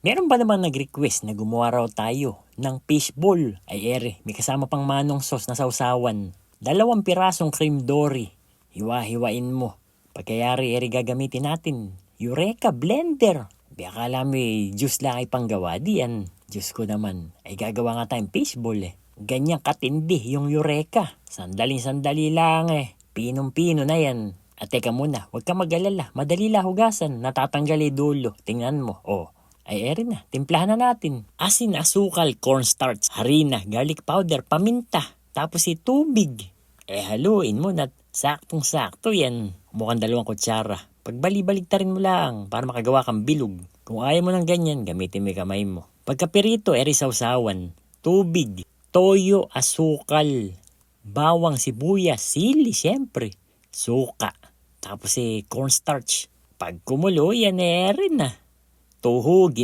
Meron ba naman nag-request na gumawa raw tayo ng fishball? Ay ere, may kasama pang manong sauce na sausawan. 2 pirasong cream dory. Hiwa-hiwain mo. Pagkayari ere gagamitin natin. Eureka blender. Akala mo juice lang ay panggawa. Diyan, Diyos ko naman. Ay gagawa nga tayong fishball Ganyan katindi yung Eureka. Sandaling-sandali lang Pinong-pino na yan. At teka muna, huwag ka mag-alala. Madali lang hugasan. Natatanggal dulo. Tingnan mo. Ay ere na, timplahan na natin. Asin, asukal, cornstarch, harina, garlic powder, paminta. Tapos tubig. Haluin mo na saktong-sakto yan. Mukhang 2 kutsara. Pagbali-baligtarin mo lang para makagawa kang bilog. Kung ayaw mo ng ganyan, gamitin mo yung kamay mo. Pagkapirito, sausawan. Tubig, toyo, asukal, bawang, sibuyas, sili, syempre. Suka. Tapos cornstarch. Pag kumulo, yan ere na. Tuhugin.